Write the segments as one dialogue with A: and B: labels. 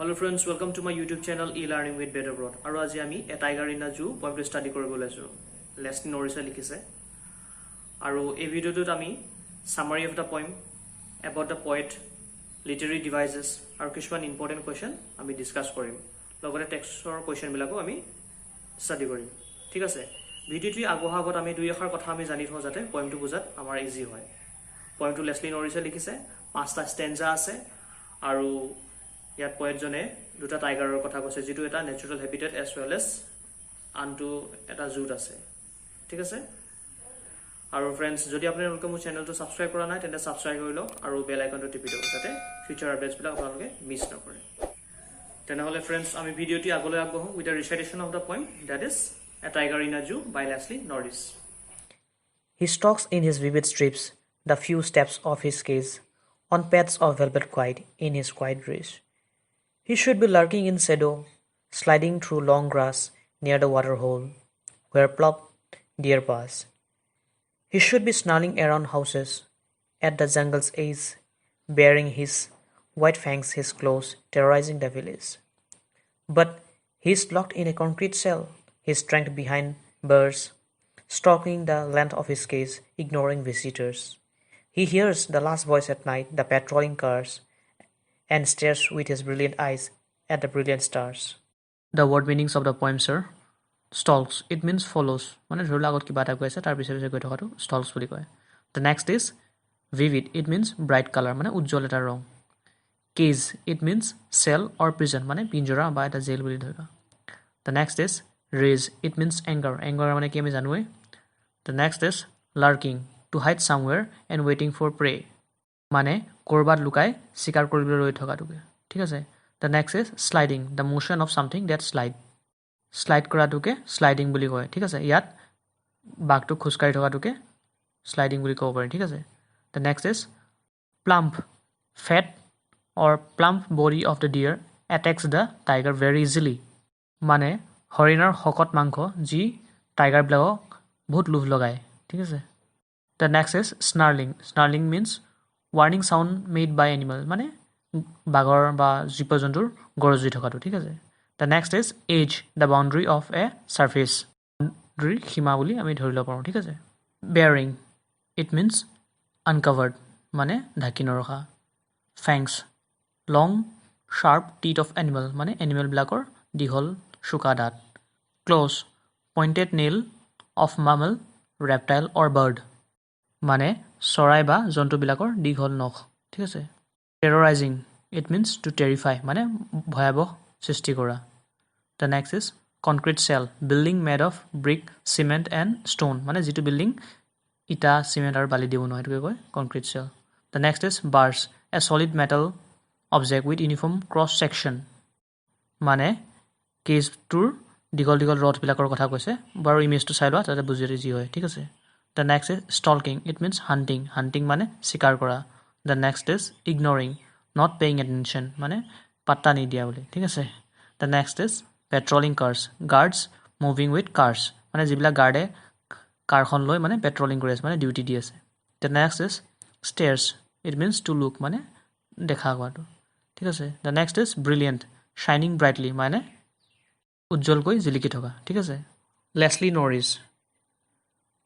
A: Hello friends, welcome to my YouTube channel E-Learning with Better Broad. Aru aji ami a tiger in a zoo poem to study koribole asu. Leslie Norris likhise. Aru ei video tut ami summary of the poem about the poet, literary devices aru kishman important question ami discuss korim. Logote text or question bilako ami study korim. Thik ase. Video ti agoha agot ami dui ekhar kotha ami jani thau jate poem tu bujat amar easy hoy. Poem to Leslie Norris likhise. 5টা stanza ase aru ইয়াত poet জনে দুটা টাইগাৰৰ কথা কৈছে যেটো এটা ন্যাচুৰাল habitat as well as আনটো এটা জুট আছে ঠিক আছে আৰু फ्रेंड्स যদি আপোনালোকে মোৰ চেনেলটো সাবস্ক্ৰাইব কৰা নাই তেন্তে সাবস্ক্ৰাইব কৰি লওক আৰু বেল আইকনটো টিপি দিয়ক যাতে ফিউচাৰ আপডেটছ বিলাক আপোনালোকে মিছ নকৰে তেনেহলে फ्रेंड्स আমি ভিডিওটি আগলৈ আগবঢ়ো with a recitation of the poem that is a tiger in a zoo by Leslie Norris
B: He stalks in his vivid strips the few steps of his cage on paths of velvet quiet in his quiet race. He should be lurking in shadow, sliding through long grass near the water hole, where plump deer pass. He should be snarling around houses at the jungle's edge, baring his white fangs, his claws, terrorizing the village. But he is locked in a concrete cell, his strength behind bars, stalking the length of his cage, ignoring visitors. He hears the last voice at night, the patrolling cars, and stares with his brilliant eyes at the brilliant stars. The word meanings of the poem, sir. Stalks, it means follows. মানে ধৰি আগত কিবা এটা কৈছে তাৰ পিছে পিছে গৈ থকাটো stalks বুলি কয়. The next is vivid, it means bright color, মানে উজ্জ্বল এটা ৰং. Cage, it means cell or prison, মানে পিঞ্জৰা বা এটা জেল বুলি ধৰিবা. The next is rage, it means anger. Anger মানে কি আমি জানোৱে. The next is lurking, to hide somewhere and waiting for prey. মানে কৰবাত লুকাই শিকাৰ কৰিবলৈ ৰৈ থকাটোকে ঠিক আছে the next is sliding, the motion of something that slide কৰাটোকে sliding বুলি কয় ঠিক আছে ইয়াত বাঘটো খুচকাৰি থকাটোকে sliding বুলি ক'ব পাৰি ঠিক আছে the next is plump, fat or plump body of the deer attacks the tiger very easily মানে হৰিণৰ শকত মাংস যি টাইগাৰ বিলাকক বহুত লোভ লগায় ঠিক আছে the next is snarling means warning sound made by animal মানে বাঘৰ বা জীৱ-জন্তুৰ গৰজি থকাটো ঠিক আছে the next is edge, the boundary of a surface boundary সীমা বুলি আমি ধৰি ল'ব পাৰোঁ ঠিক আছে bearing, it means uncovered মানে ঢাকি নৰখা fangs, long sharp teeth of animal মানে animal বিলাকৰ দীঘল চোকা দাঁত claws, pointed nail of mammal, reptile or bird মানে চৰাই বা জন্তুবিলাকৰ দীঘল নখ ঠিক আছে terrorizing, it means to terrify মানে ভয়াবহ সৃষ্টি কৰা the next is concrete shell, building made of brick, cement and stone মানে যেটো বিল্ডিং ইটা সিমেন্ট আৰু বালি দি বনোৱা এটোকে কয় concrete shell the next is bars, a solid metal object with uniform cross section মানে কেজটোৰ দীঘল ৰড বিলাকৰ কথা কৈছে বাৰু ইমেজটো চাই লোৱা তাতে বুজিলে যি হয় ঠিক আছে the next is stalking, it means hunting মানে শিকাৰ কৰা the next is ignoring, not paying attention মানে পাত্তা নিদিয়া বুলি ঠিক আছে the next is patrolling cars, guards moving with cars মানে যিবিলাক গাৰ্ডে কাৰখন লৈ মানে পেট্ৰলিং কৰি আছে মানে ডিউটি দি আছে the next is stares, it means to look মানে দেখা কৰাটো ঠিক আছে the next is brilliant, shining brightly মানে উজ্জ্বলকৈ জিলিকি থকা ঠিক আছে Leslie Norris.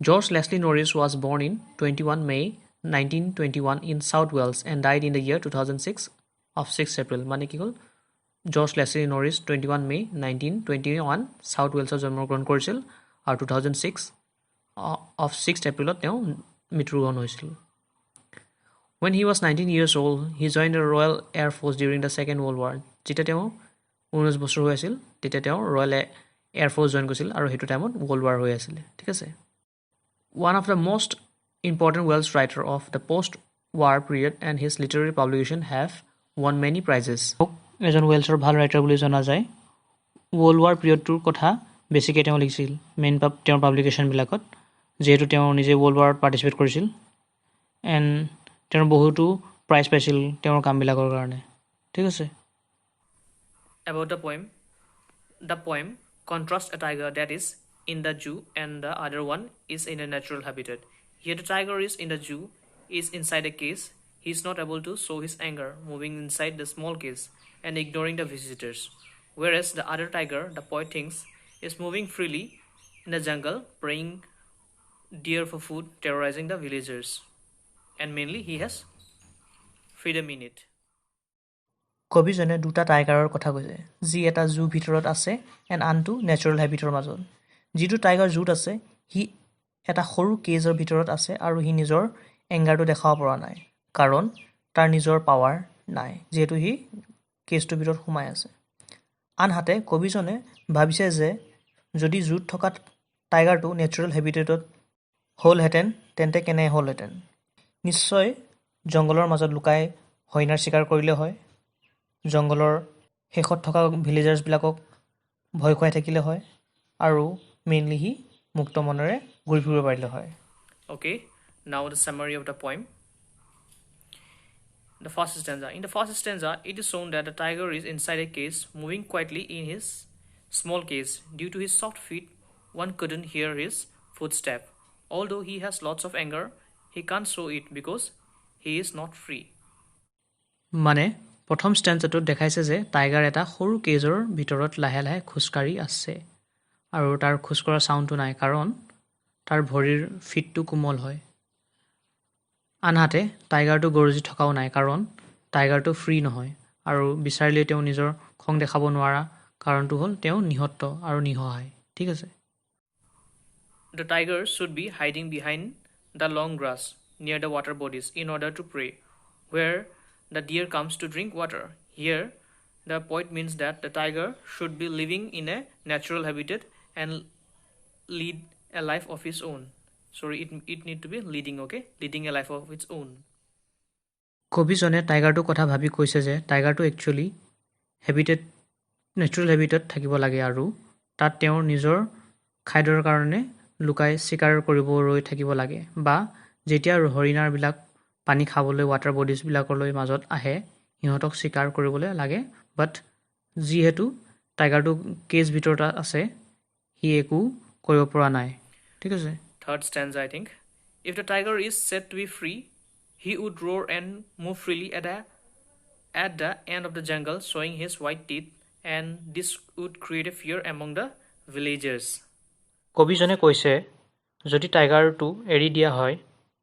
B: George Leslie Norris was born in 21 May 1921 in South Wales and died in the year 2006 of 6 April মানে কি হ'ল George Leslie Norris 21 May 1921 South Wales জন্মগ্ৰহণ কৰিছিল আৰু 2006 of 6 April তেওঁ মৃত্যুবৰণ হৈছিল When he was 19 years old he joined the Royal Air Force during the Second World War যেতিয়া তেওঁ 19 বছৰ হৈ আছিল তেতিয়া তেওঁ Royal Air Force জয়েন কৰিছিল আৰু হেতু টাইমত World War হৈ আছিল ঠিক আছে One of the most important Welsh writer of the post-war period and his literary publication have won many prizes. এজন ওয়েলছৰ ভাল ৰাইটাৰ বুলি জনা যায় World War periodটোৰ কথা বেছিকৈ তেওঁ লিখিছিল মেইন তেওঁৰ পাব্লিকেশ্যন বিলাকত যেহেতু তেওঁ নিজে World War পাৰ্টিসিপেট কৰিছিল এণ্ড তেওঁ বহুতো প্ৰাইজ পাইছিল তেওঁৰ কামবিলাকৰ কাৰণে ঠিক আছে
A: About the poem contrasts a tiger that is in the zoo and the other one is in a natural habitat. Here the tiger is in the zoo, is inside a cage. he is not able to show his anger, moving inside the small cage and ignoring the visitors. Whereas the other tiger, the poet thinks, is moving freely in the jungle, preying deer for food, terrorizing the villagers. And mainly he has freedom in it.
B: কবিজনে দুটা টাইগাৰৰ কথা কৈছে, যি এটা জু ভিতৰত আছে and আনটো natural হেবিটৰ মাজত। যিটো টাইগাৰ জুত আছে সি এটা সৰু কেজৰ ভিতৰত আছে আৰু সি নিজৰ এংগাৰটো দেখাব পৰা নাই, কাৰণ তাৰ নিজৰ পাৱাৰ নাই, যিহেতু সি কেজটোৰ ভিতৰত সোমাই আছে। আনহাতে কবিজনে ভাবিছে যে যদি জুত থকা টাইগাৰটো নেচাৰেল হেবিটেটত হ'লহেঁতেন তেন্তে কেনে হ'লহেঁতেন। নিশ্চয় জংঘলৰ মাজত লুকাই হৰিণাৰ চিকাৰ কৰিলে হয়, জংঘলৰ শেষত থকা ভিলেজাৰ্ছবিলাকক ভয় খুৱাই থাকিলে হয়, আৰু মেইনলি সি মুক্ত মনেৰে ঘূৰি ফুৰিব পাৰিলে হয়।
A: Okay, now the summary of the poem. The first stanza. In the first stanza, it is shown that the tiger is inside a cage, moving quietly in his small cage. Due to his soft feet, one couldn't hear his footstep. Although he has lots of anger, he can't show it because he is not free.
B: মানে প্ৰথম ষ্টেঞ্জাটোত দেখাইছে যে tiger এটা সৰু কেজৰ ভিতৰত লাহে লাহে খোজকাঢ়ি আছে, আৰু তাৰ খোজকঢ়া চাউণ্ডটো নাই কাৰণ তাৰ ভৰিৰ ফিটটো কোমল হয়। আনহাতে টাইগাৰটো গৰজি থকাও নাই কাৰণ টাইগাৰটো ফ্ৰী নহয়, আৰু বিচাৰিলে তেওঁ নিজৰ খং দেখাব নোৱাৰা কাৰণটো হ'ল তেওঁ নিহত আৰু নিসহায়। ঠিক আছে।
A: The tiger should be hiding behind the long grass near the water bodies in order to prey, where the deer comes to drink water. Here, the point means that the tiger should be living in a natural habitat and lead a life of his own. Sorry, it need to be leading, okay? Leading a life of its own.
B: কবিজনে টাইগাৰটোৰ কথা ভাবি কৈছে যে টাইগাৰটো actually natural habitat থাকিব লাগে, আৰু তাত তেওঁৰ নিজৰ খাদ্যৰ কাৰণে লুকাই চিকাৰ কৰিব ৰৈ থাকিব লাগে, বা যেতিয়া হৰিণাৰবিলাক পানী খাবলৈ ৱাটাৰ বডিজবিলাকলৈ মাজত আহে সিহঁতক চিকাৰ কৰিবলৈ লাগে। বাট যিহেতু টাইগাৰটো কেজ ভিতৰত আছে সি একো কৰিব পৰা নাই। ঠিক আছে।
A: Third stanza, I think. If the tiger is said to be free, he would roar and move freely at the end of the jungle, showing his white teeth, and this would create a fear among the villagers.
B: কবিজনে কৈছে যদি টাইগাৰটো এৰি দিয়া হয়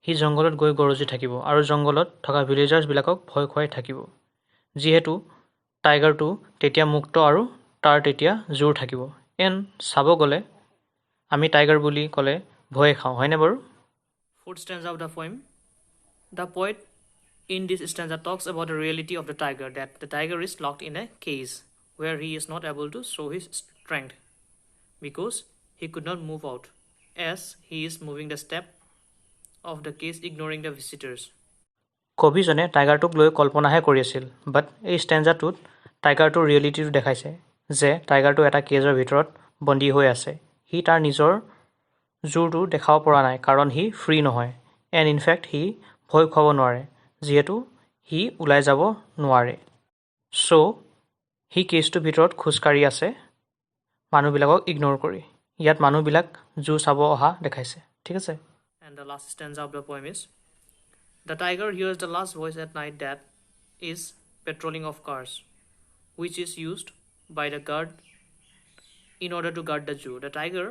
B: সি জংঘলত গৈ গৰজি থাকিব আৰু জংঘলত থকা ভিলেজাৰ্ছবিলাকক ভয় খুৱাই থাকিব, যিহেতু টাইগাৰটো তেতিয়া মুক্ত আৰু তাৰ তেতিয়া জোৰ থাকিব। এন চাব গ'লে আমি টাইগাৰ বুলি ক'লে ভয়ে খাওঁ, হয়নে বাৰু?
A: Fourth stanza of the poem. The poet in this stanza talks about the reality of the tiger, that the tiger is locked in a cage where he is not able to show his strength because he could not move out, as he is moving the step of the cage, ignoring the visitors.
B: কবিজনে টাইগাৰটোক লৈ কল্পনাহে কৰি আছিল, বাট এই ষ্টেঞ্জাটোত টাইগাৰটোৰ ৰিয়েলিটিটো দেখাইছে যে টাইগাৰটো এটা কেজৰ ভিতৰত বন্দী হৈ আছে। সি তাৰ নিজৰ জোৰটো দেখাব পৰা নাই কাৰণ সি ফ্ৰী নহয়, এণ্ড ইনফেক্ট সি ভয় খুৱাব নোৱাৰে যিহেতু সি ওলাই যাব নোৱাৰে। চ' সি কেজটোৰ ভিতৰত খোজকাঢ়ি আছে মানুহবিলাকক ইগন'ৰ কৰি। ইয়াত মানুহবিলাক জু চাব অহা দেখাইছে। ঠিক আছে।
A: And the last stanza of the poem is, the tiger hears the last voice at night that is patrolling of cars, which is used by the guard in order to guard the zoo. The tiger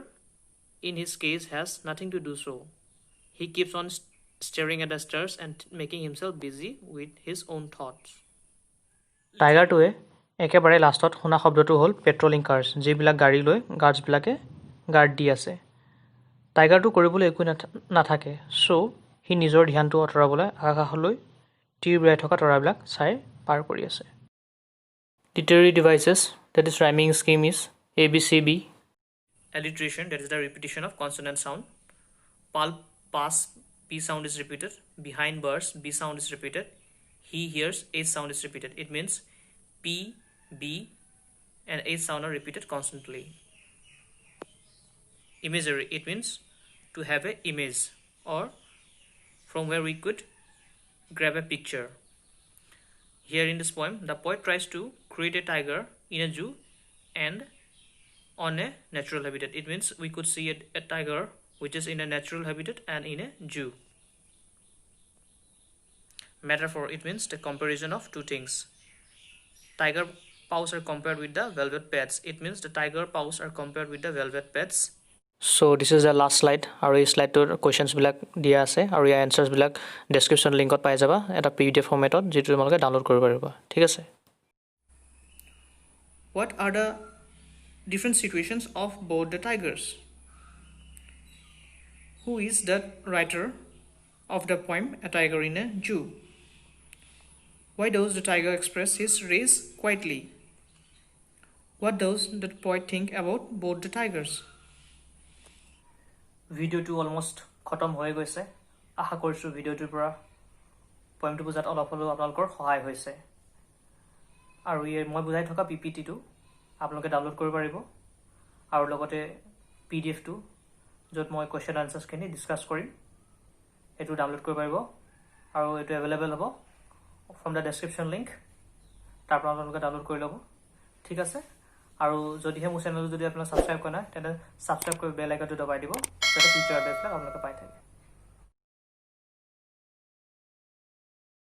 A: in his case has nothing to do so. He keeps on staring at the stars and making himself busy with his own thoughts.
B: টাইগাৰটোৱে একেবাৰে লাষ্টত শুনা শব্দটো হ'ল patrolling curse, যিবিলাক গাড়ী লৈ গাৰ্ডছবিলাকে guard দি আছে। টাইগাৰটো কৰিবলৈ একো নাথাকে, চ' সি নিজৰ ধ্যানটো আঁতৰাবলৈ আকাশলৈ তীৰ বিৰাই থকা তৰাবিলাক চাই পাৰ কৰি আছে। Literary devices, that is rhyming scheme is ABCB.
A: Alliteration, that is the repetition of consonant sound. Pulp, pass, P sound is repeated. Behind bars, B sound is repeated. He hears, H sound is repeated. It means P, B, and H sound are repeated constantly. Imagery, it means to have an image or from where we could grab a picture. Here in this poem, the poet tries to create a tiger in a zoo and on a natural habitat. It means we could see a tiger which is in a natural habitat and in a zoo. Metaphor, it means the comparison of two things. Tiger paws are compared with the velvet pads. It means the tiger paws are compared with the velvet pads. So this is the last slide. আৰু এই স্লাইডটোৰ কুৱেশ্যনছবিলাক দিয়া আছে আৰু ইয়াৰ এনচাৰ্ছবিলাক description লিংকত পাই যাবা এটা PDF ফৰ্মেটত যিটো তোমালোকে ডাউনলোড কৰিব পাৰিবা ঠিক আছে What are the different situations of both the tigers? Who is the writer of the poem A Tiger in a Zoo? Why does the tiger express his race quietly? What does the poet think about both the tigers? ভিডিওটো almost খতম হৈ গৈছে আশা কৰিছোঁ ভিডিওটোৰ পৰা পইণ্টটো বুজাত অলপ হ'লেও আপোনালোকৰ সহায় হৈছে আৰু মই বুজাই থকা PPTটো আপোনালোকে ডাউনলোড কৰিব পাৰিব আৰু লগতে PDFটো য'ত মই কুৱেশ্যন আনচাৰ্ছখিনি ডিছকাছ কৰিম এইটো ডাউনলোড কৰিব পাৰিব আৰু এইটো এভেইলেবল হ'ব ফ্ৰম দ্য ডেছক্ৰিপশ্যন লিংক তাৰ পৰা আপোনালোকে ডাউনলোড কৰি ল'ব ঠিক আছে আৰু যদিহে মোৰ চেনেলটো যদি আপোনালোকে ছাবস্ক্ৰাইব কৰা নাই তেন্তে ছাবস্ক্ৰাইব কৰি বেল আইকনটো দবাই দিব যাতে ফিউচাৰ আপডেটবিলাক আপোনালোকে পাই থাকে